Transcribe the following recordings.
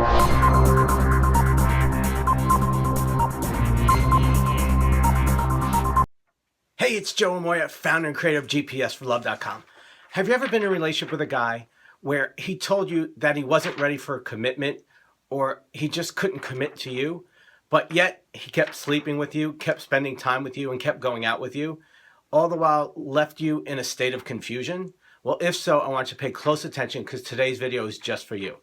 Hey, it's Joe Amoia, founder and creator of GPSforlove.com. Have you ever been in a relationship with a guy where he told you that he wasn't ready for a commitment or he just couldn't commit to you, but yet he kept sleeping with you, kept spending time with you, and kept going out with you, all the while left you in a state of confusion? Well, if so, I want you to pay close attention because today's video is just for you.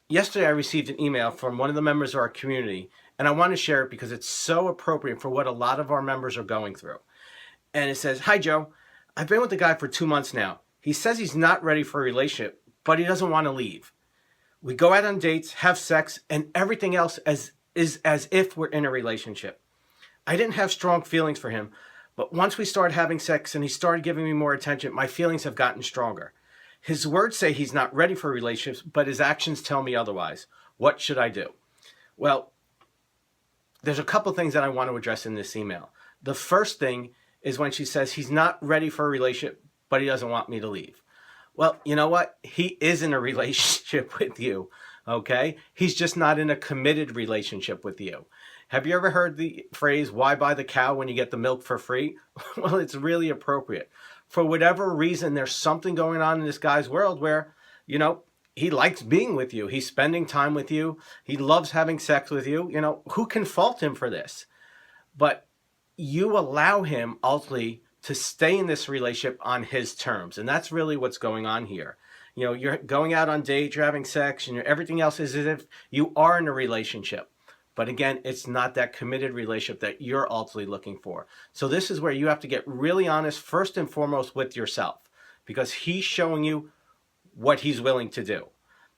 Yesterday, I received an email from one of the members of our community, and I want to share it because it's so appropriate for what a lot of our members are going through. And it says, "Hi, Joe. I've been with the guy for 2 months now. He says he's not ready for a relationship, but he doesn't want to leave. We go out on dates, have sex, and everything else is as if we're in a relationship. I didn't have strong feelings for him, but once we started having sex and he started giving me more attention, my feelings have gotten stronger. His words say he's not ready for relationships, but his actions tell me otherwise. What should I do?" Well, there's a couple things that I want to address in this email. The first thing is when she says he's not ready for a relationship, but he doesn't want me to leave. Well, you know what? He is in a relationship with you, okay? He's just not in a committed relationship with you. Have you ever heard the phrase, "Why buy the cow when you get the milk for free?" Well, it's really appropriate. For whatever reason, there's something going on in this guy's world where, he likes being with you. He's spending time with you. He loves having sex with you. Who can fault him for this? But you allow him ultimately to stay in this relationship on his terms. And that's really what's going on here. You're going out on dates, you're having sex, and everything else is as if you are in a relationship. But again, it's not that committed relationship that you're ultimately looking for. So this is where you have to get really honest, first and foremost, with yourself, because he's showing you what he's willing to do.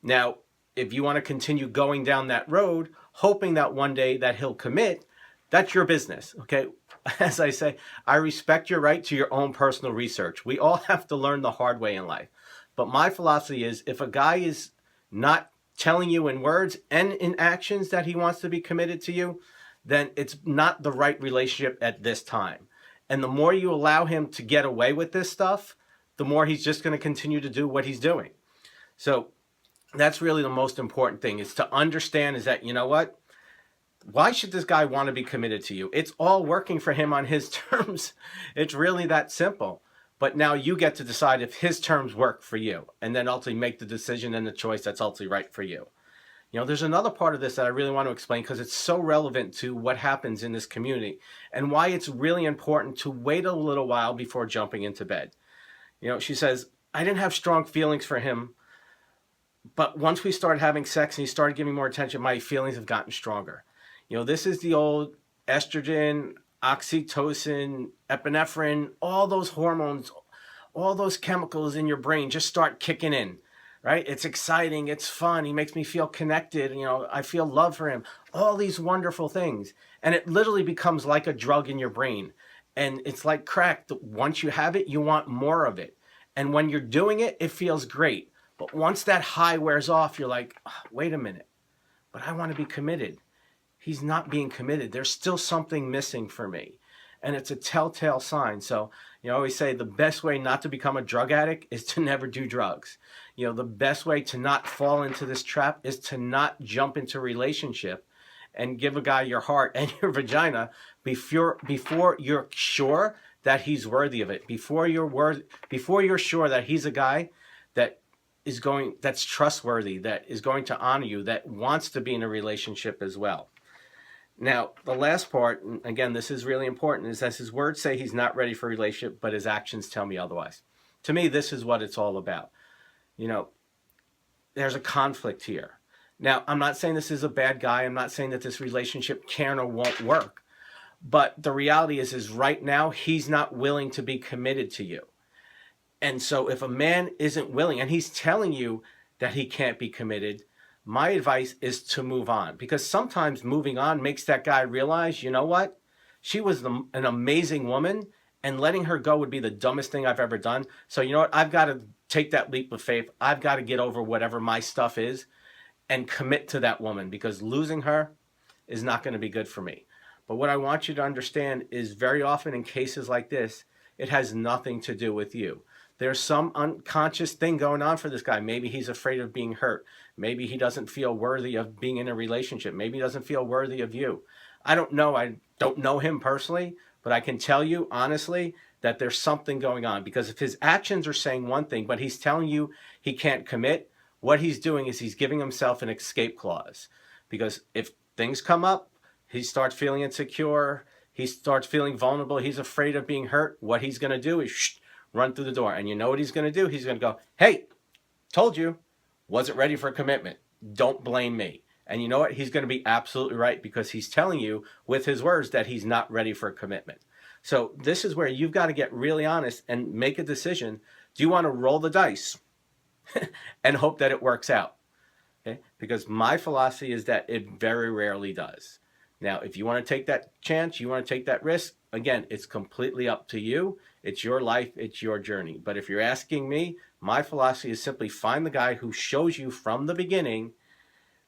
Now, if you want to continue going down that road, hoping that one day that he'll commit, that's your business, okay? As I say, I respect your right to your own personal research. We all have to learn the hard way in life. But my philosophy is if a guy is not telling you in words and in actions that he wants to be committed to you, then it's not the right relationship at this time. And the more you allow him to get away with this stuff, the more he's just going to continue to do what he's doing. So that's really the most important thing, is to understand is that, what? Why should this guy want to be committed to you? It's all working for him on his terms. It's really that simple. But now you get to decide if his terms work for you, and then ultimately make the decision and the choice that's ultimately right for you. There's another part of this that I really want to explain because it's so relevant to what happens in this community and why it's really important to wait a little while before jumping into bed. She says, "I didn't have strong feelings for him, but once we started having sex and he started giving more attention, my feelings have gotten stronger." This is the old estrogen, oxytocin, epinephrine, all those hormones, all those chemicals in your brain just start kicking in, right? It's exciting. It's fun. He makes me feel connected. I feel love for him. All these wonderful things. And it literally becomes like a drug in your brain. And it's like crack. Once you have it, you want more of it. And when you're doing it, it feels great. But once that high wears off, you're like, "Oh, wait a minute, but I want to be committed." He's not being committed. There's still something missing for me. And it's a telltale sign. So, I always say the best way not to become a drug addict is to never do drugs. The best way to not fall into this trap is to not jump into a relationship and give a guy your heart and your vagina before you're sure that he's worthy of it. Before you're sure that he's a guy that's trustworthy, that is going to honor you, that wants to be in a relationship as well. Now, the last part, and again, this is really important, is that his words say he's not ready for a relationship, but his actions tell me otherwise. To me, this is what it's all about. There's a conflict here. Now, I'm not saying this is a bad guy. I'm not saying that this relationship can or won't work. But the reality is right now, he's not willing to be committed to you. And so if a man isn't willing, and he's telling you that he can't be committed, my advice is to move on, because sometimes moving on makes that guy realize, what? She was an amazing woman, and letting her go would be the dumbest thing I've ever done. So you know what? I've got to take that leap of faith. I've got to get over whatever my stuff is and commit to that woman, because losing her is not going to be good for me. But what I want you to understand is very often in cases like this, it has nothing to do with you. There's some unconscious thing going on for this guy. Maybe he's afraid of being hurt. Maybe he doesn't feel worthy of being in a relationship. Maybe he doesn't feel worthy of you. I don't know. I don't know him personally, but I can tell you honestly that there's something going on, because if his actions are saying one thing, but he's telling you he can't commit, what he's doing is he's giving himself an escape clause. Because if things come up, he starts feeling insecure, he starts feeling vulnerable, he's afraid of being hurt. What he's going to do is run through the door. And you know what he's going to do? He's going to go, hey, told you, wasn't ready for a commitment. Don't blame me. And you know what? He's going to be absolutely right, because he's telling you with his words that he's not ready for a commitment. So this is where you've got to get really honest and make a decision. Do you want to roll the dice and hope that it works out? Okay? Because my philosophy is that it very rarely does. Now, if you want to take that chance, you want to take that risk, again, it's completely up to you. It's your life, it's your journey. But if you're asking me, my philosophy is simply find the guy who shows you from the beginning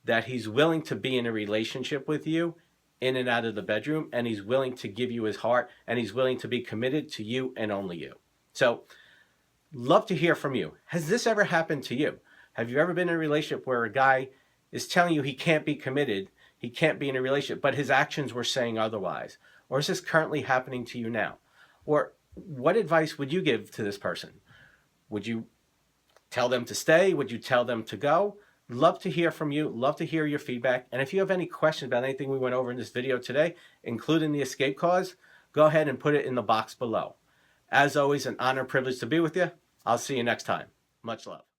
that he's willing to be in a relationship with you in and out of the bedroom, and he's willing to give you his heart, and he's willing to be committed to you and only you. So, love to hear from you. Has this ever happened to you? Have you ever been in a relationship where a guy is telling you he can't be committed, he can't be in a relationship, but his actions were saying otherwise? Or is this currently happening to you now? Or what advice would you give to this person? Would you tell them to stay? Would you tell them to go? Love to hear from you. Love to hear your feedback. And if you have any questions about anything we went over in this video today, including the escape clause, go ahead and put it in the box below. As always, an honor and privilege to be with you. I'll see you next time. Much love.